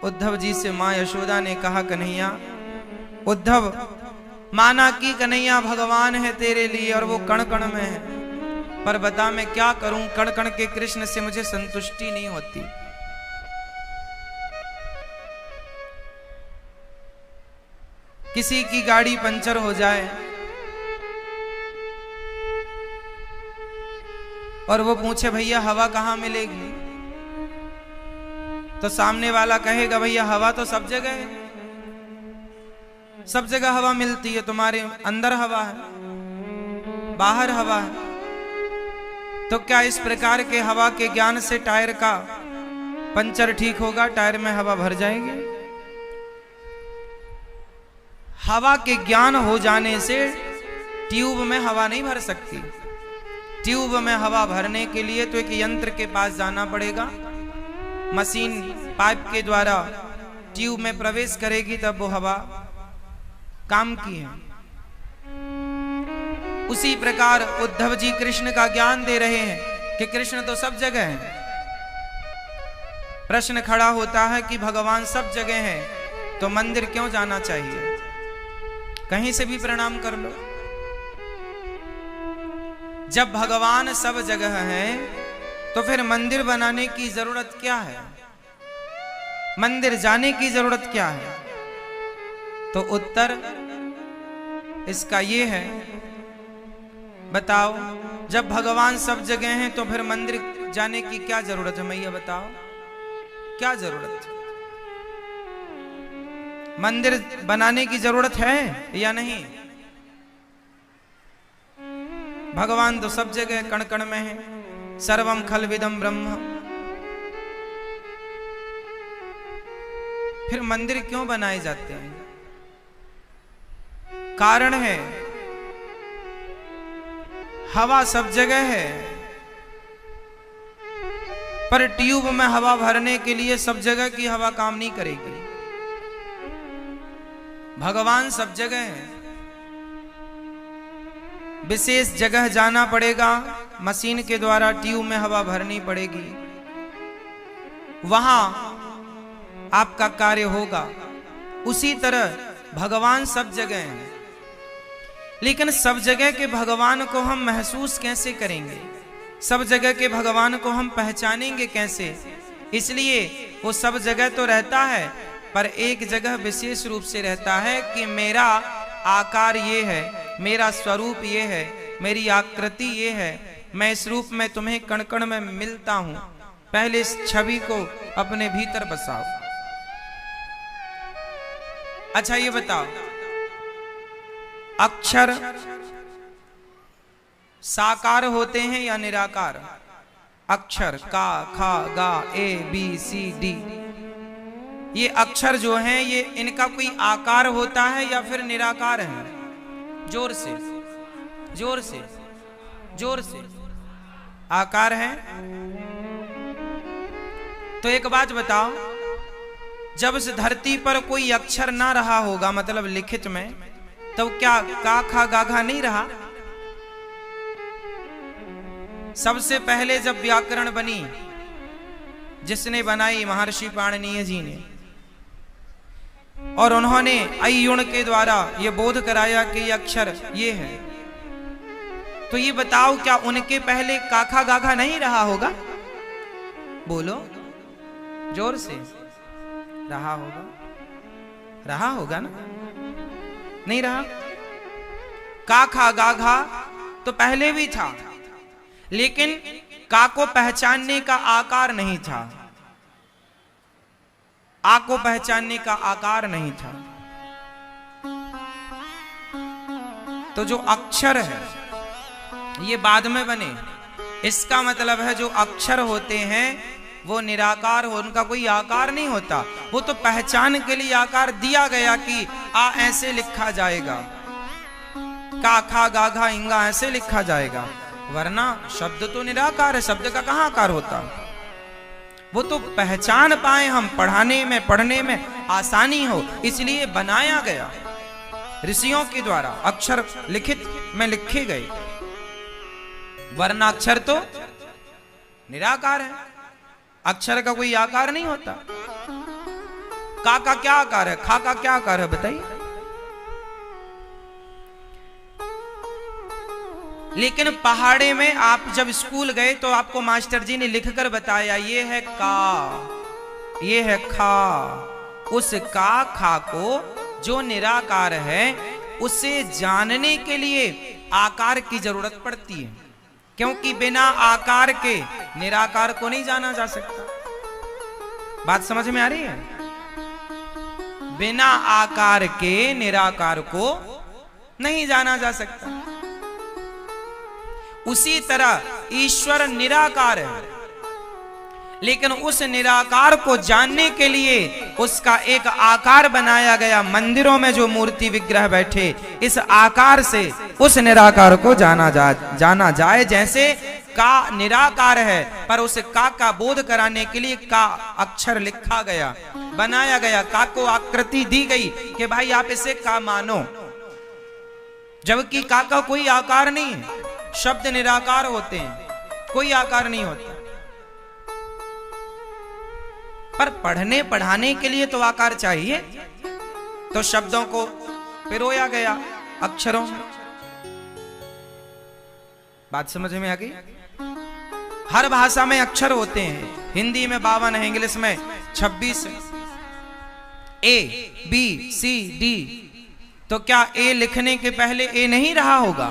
उद्धव जी से मां यशोदा ने कहा, कन्हैया, उद्धव माना कि कन्हैया भगवान है तेरे लिए और वो कण कण में है, पर बता मैं क्या करूं, कण कण के कृष्ण से मुझे संतुष्टि नहीं होती। किसी की गाड़ी पंचर हो जाए और वो पूछे भैया हवा कहां मिलेगी, तो सामने वाला कहेगा भैया हवा तो सब जगह है, सब जगह हवा मिलती है, तुम्हारे अंदर हवा है, बाहर हवा है। तो क्या इस प्रकार के हवा के ज्ञान से टायर का पंचर ठीक होगा, टायर में हवा भर जाएगी? हवा के ज्ञान हो जाने से ट्यूब में हवा नहीं भर सकती। ट्यूब में हवा भरने के लिए तो एक यंत्र के पास जाना पड़ेगा, मशीन पाइप के द्वारा ट्यूब में प्रवेश करेगी, तब वो हवा काम की है। उसी प्रकार उद्धव जी कृष्ण का ज्ञान दे रहे हैं कि कृष्ण तो सब जगह है। प्रश्न खड़ा होता है कि भगवान सब जगह है तो मंदिर क्यों जाना चाहिए? कहीं से भी प्रणाम कर लो। जब भगवान सब जगह है तो फिर मंदिर बनाने की जरूरत क्या है, मंदिर जाने की जरूरत क्या है? तो उत्तर इसका ये है, बताओ जब भगवान सब जगह हैं तो फिर मंदिर जाने की क्या जरूरत है? मैया बताओ क्या जरूरत है? मंदिर बनाने की जरूरत है या नहीं? भगवान तो सब जगह कण कण में है, सर्वम खलविदम ब्रह्म। फिर मंदिर क्यों बनाए जाते हैं? कारण है हवा सब जगह है, पर ट्यूब में हवा भरने के लिए सब जगह की हवा काम नहीं करेगी। भगवान सब जगह है, विशेष जगह जाना पड़ेगा, मशीन के द्वारा ट्यूब में हवा भरनी पड़ेगी, वहां आपका कार्य होगा। उसी तरह भगवान सब जगह है, लेकिन सब जगह के भगवान को हम महसूस कैसे करेंगे, सब जगह के भगवान को हम पहचानेंगे कैसे? इसलिए वो सब जगह तो रहता है, पर एक जगह विशेष रूप से रहता है कि मेरा आकार ये है, मेरा स्वरूप ये है, मेरी आकृति ये है, मैं इस रूप में तुम्हें कण कण में मिलता हूं। पहले इस छवि को अपने भीतर बसाओ। अच्छा ये बताओ, अक्षर साकार होते हैं या निराकार? अक्षर का, खा, गा, ए, बी, सी, डी, ये अक्षर जो हैं ये इनका कोई आकार होता है या फिर निराकार है? जोर से, जोर से, जोर से। आकार है। तो एक बात बताओ, जब इस धरती पर कोई अक्षर ना रहा होगा, मतलब लिखित में, तो क्या का, खा, गा, घा नहीं रहा? सबसे पहले जब व्याकरण बनी, जिसने बनाई महर्षि पाणिनि जी ने, और उन्होंने अयुण के द्वारा ये बोध कराया कि ये अक्षर ये है, तो ये बताओ क्या उनके पहले काखा गाघा नहीं रहा होगा? बोलो जोर से। रहा होगा, रहा होगा ना? नहीं रहा? काखा गाघा तो पहले भी था, लेकिन का को पहचानने का आकार नहीं था, आ को पहचानने का आकार नहीं था। तो जो अक्षर है ये बाद में बने, इसका मतलब है जो अक्षर होते हैं वो निराकार हो, उनका कोई आकार नहीं होता। वो तो पहचान के लिए आकार दिया गया कि आ ऐसे लिखा जाएगा, का, खा, गा, घा, इंगा ऐसे लिखा जाएगा, वरना शब्द तो निराकार है, शब्द का कहां आकार होता? वो तो पहचान पाए हम, पढ़ाने में, पढ़ने में आसानी हो, इसलिए बनाया गया ऋषियों के द्वारा। अक्षर लिखित में लिखे गए, वरना अक्षर तो निराकार है, अक्षर का कोई आकार नहीं होता। का क्या आकार है, खा का क्या आकार है बताइए। लेकिन पहाड़े में आप जब स्कूल गए तो आपको मास्टर जी ने लिखकर बताया ये है का, ये है खा। उस का खा को जो निराकार है उसे जानने के लिए आकार की जरूरत पड़ती है, क्योंकि बिना आकार के निराकार को नहीं जाना जा सकता। बात समझ में आ रही है? बिना आकार के निराकार को नहीं जाना जा सकता। उसी तरह ईश्वर निराकार है, लेकिन उस निराकार को जानने के लिए उसका एक आकार बनाया गया। मंदिरों में जो मूर्ति विग्रह बैठे, इस आकार से उस निराकार को जाना जाए। जैसे का निराकार है, पर उस का बोध कराने के लिए का अक्षर लिखा गया, बनाया गया, का को आकृति दी गई कि भाई आप इसे का मानो, जबकि का कोई आकार नहीं है। शब्द निराकार होते हैं, कोई आकार नहीं होता। पर पढ़ने पढ़ाने के लिए तो आकार चाहिए, तो शब्दों को पिरोया गया अक्षरों में। बात समझ में आ गई? हर भाषा में अक्षर होते हैं। हिंदी में 52 है, इंग्लिश में 26 है। ए बी सी डी, तो क्या ए लिखने के पहले ए नहीं रहा होगा?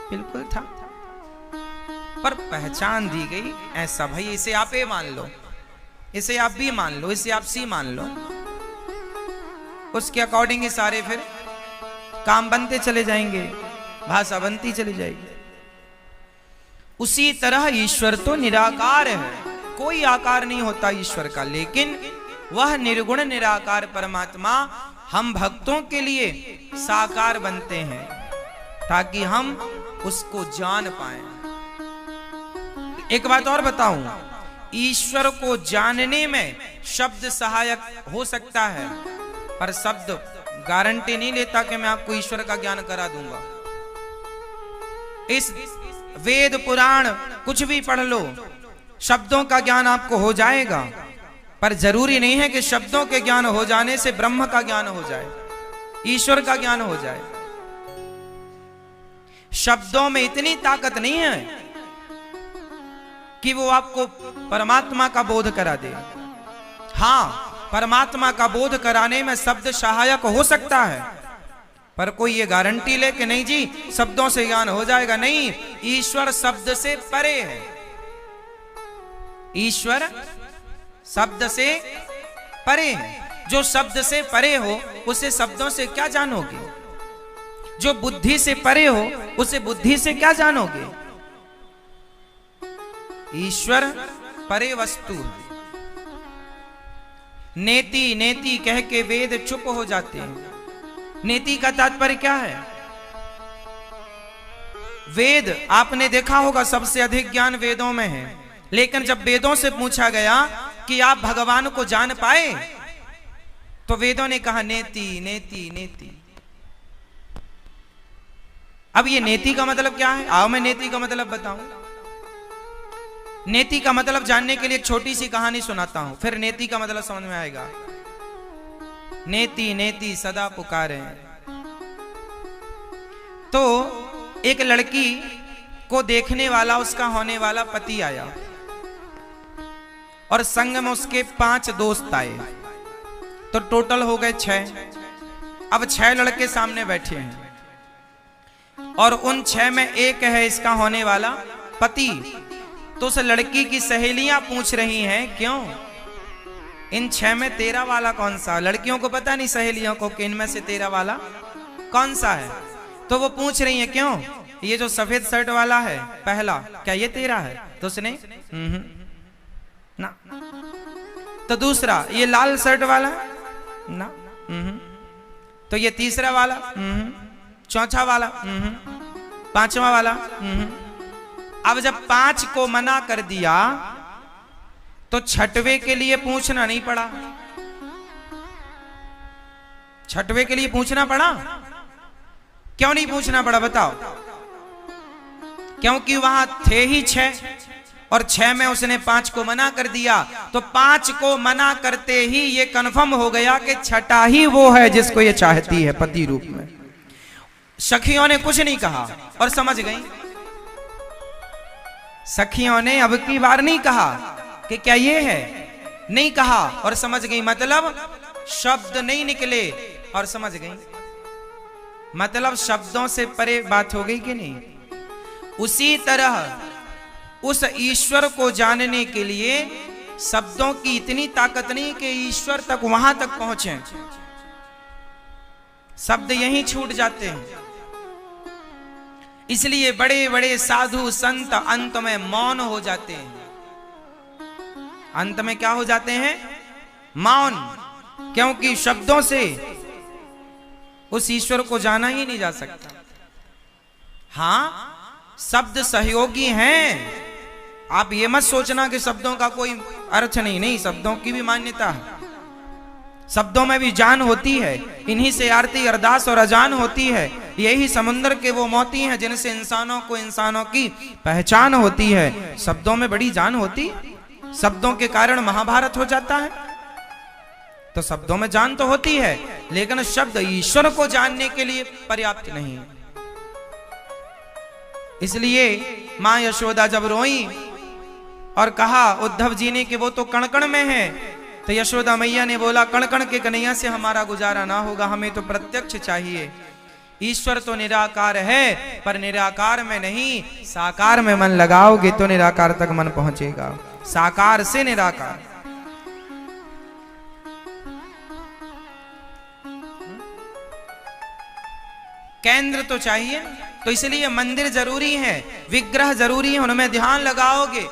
बिल्कुल था, पर पहचान दी गई ऐसा, भाई इसे आप ए मान लो, इसे आप बी मान लो, इसे आप सी मान लो। उसके अकॉर्डिंग ही सारे फिर काम बनते चले जाएंगे, भाषा बनती चली जाएगी। उसी तरह ईश्वर तो निराकार है, कोई आकार नहीं होता ईश्वर का, लेकिन वह निर्गुण निराकार परमात्मा हम भक्तों के लिए साकार बनते हैं ताकि हम उसको जान पाएं। एक बात और बताऊं, ईश्वर को जानने में शब्द सहायक हो सकता है, पर शब्द गारंटी नहीं लेता कि मैं आपको ईश्वर का ज्ञान करा दूंगा। इस वेद पुराण कुछ भी पढ़ लो, शब्दों का ज्ञान आपको हो जाएगा, पर जरूरी नहीं है कि शब्दों के ज्ञान हो जाने से ब्रह्म का ज्ञान हो जाए, ईश्वर का ज्ञान हो जाए। शब्दों में इतनी ताकत नहीं है कि वो आपको परमात्मा का बोध करा दे। हां, परमात्मा का बोध कराने में शब्द सहायक हो सकता है, पर कोई ये गारंटी ले कि नहीं जी शब्दों से ज्ञान हो जाएगा, नहीं। ईश्वर शब्द से परे है। ईश्वर शब्द से परे है। जो शब्द से परे हो उसे शब्दों से क्या जानोगे? जो बुद्धि से परे हो उसे बुद्धि से क्या जानोगे? ईश्वर परे वस्तु। नेति नेति कह के वेद चुप हो जाते हैं। नेति का तात्पर्य क्या है? वेद आपने देखा होगा सबसे अधिक ज्ञान वेदों में है, लेकिन जब वेदों से पूछा गया कि आप भगवान को जान पाए, तो वेदों ने कहा नेति नेति नेति। अब ये नेति का मतलब क्या है? आओ मैं नेति का मतलब बताऊं। नेति का मतलब जानने के लिए एक छोटी सी कहानी सुनाता हूं, फिर नेति का मतलब समझ में आएगा। नेति नेति सदा पुकारे। तो एक लड़की को देखने वाला उसका होने वाला पति आया और संग में उसके 5 दोस्त आए, तो टोटल हो गए 6। अब 6 लड़के सामने बैठे हैं और उन 6 में एक है इसका होने वाला पति। तो उस लड़की की सहेलियां पूछ रही हैं क्यों इन 6 में तेरा वाला कौन सा? लड़कियों को पता नहीं सहेलियों को कि इनमें से तेरा वाला कौन सा है। तो वो पूछ रही है क्यों, ये जो सफेद शर्ट वाला है पहला, क्या ये तेरा है? तो उसने ना। तो दूसरा, ये लाल शर्ट वाला ना। तो ये तीसरा वाला, चौथा वाला, पांचवा वाला। अब जब 5 को मना कर दिया तो 6वें के लिए पूछना नहीं पड़ा। 6वें के लिए पूछना पड़ा? क्यों नहीं पूछना पड़ा बताओ? क्योंकि वहां थे ही 6 और 6 में उसने 5 को मना कर दिया, तो 5 को मना करते ही ये कन्फर्म हो गया कि छठा ही वो है जिसको ये चाहती है पति रूप में। सखियों ने कुछ नहीं कहा और समझ गई। सखियों ने अब की बार नहीं कहा कि क्या ये है, नहीं कहा और समझ गई, मतलब शब्द नहीं निकले और समझ गई, मतलब शब्दों से परे बात हो गई कि नहीं। उसी तरह उस ईश्वर को जानने के लिए शब्दों की इतनी ताकत नहीं कि ईश्वर तक वहां तक पहुंचे, शब्द यहीं छूट जाते हैं। इसलिए बड़े बड़े साधु संत अंत में मौन हो जाते हैं। अंत में क्या हो जाते हैं? मौन, क्योंकि शब्दों से उस ईश्वर को जाना ही नहीं जा सकता। हां, शब्द सहयोगी हैं, आप ये मत सोचना कि शब्दों का कोई अर्थ नहीं, नहीं, शब्दों की भी मान्यता है, शब्दों में भी जान होती है। इन्हीं से आरती अरदास और अजान होती है। यही समुद्र के वो मोती हैं जिनसे इंसानों को इंसानों की पहचान होती है। शब्दों में बड़ी जान होती है, शब्दों के कारण महाभारत हो जाता है। तो शब्दों में जान तो होती है, लेकिन शब्द ईश्वर को जानने के लिए पर्याप्त नहीं है। इसलिए मां यशोदा जब रोई और कहा उद्धव जी ने कि वो तो कण कण में है, तो यशोदा मैया ने बोला कण कण के कन्हैया से हमारा गुजारा ना होगा, हमें तो प्रत्यक्ष चाहिए। ईश्वर तो निराकार है, पर निराकार में नहीं, साकार में मन लगाओगे तो निराकार तक मन पहुंचेगा, साकार से निराकार। केंद्र तो चाहिए, तो इसलिए मंदिर जरूरी है, विग्रह जरूरी है, उनमें ध्यान लगाओगे।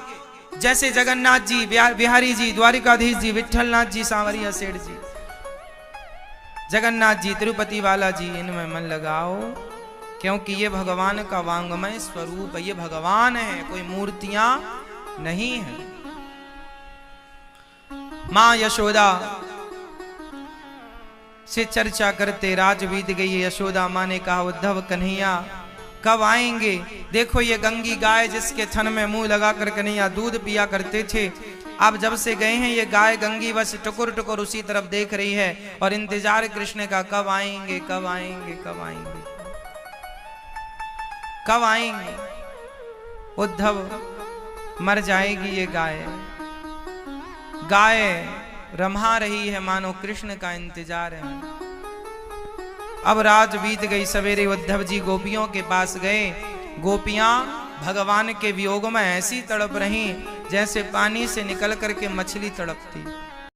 जैसे जगन्नाथ जी, बिहारी जी, द्वारिकाधीश जी, विठलनाथ जी, सांवरिया सेठ जी, जगन्नाथ जी, तिरुपति वाला जी, इनमें मन लगाओ, क्योंकि ये भगवान का वांगमय स्वरूप है, ये भगवान है, कोई मूर्तियां नहीं है। मां यशोदा से चर्चा करते रात बीत गई। यशोदा मां ने कहा उद्धव कन्हैया कब आएंगे? देखो ये गंगी गाय जिसके थन में मुंह लगाकर कन्हैया दूध पिया करते थे, अब जब से गए हैं ये गाय गंगी बस टुकुर टुकुर उसी तरफ देख रही है और इंतजार कृष्ण का, कब आएंगे, कब आएंगे, कब आएंगे, कब आएंगे। उद्धव मर जाएगी ये गाय, गाय रम्हा रही है, मानो कृष्ण का इंतजार है। अब रात बीत गई, सवेरे उद्धव जी गोपियों के पास गए। गोपियां भगवान के वियोग में ऐसी तड़प रही जैसे पानी से निकल करके मछली तड़पती।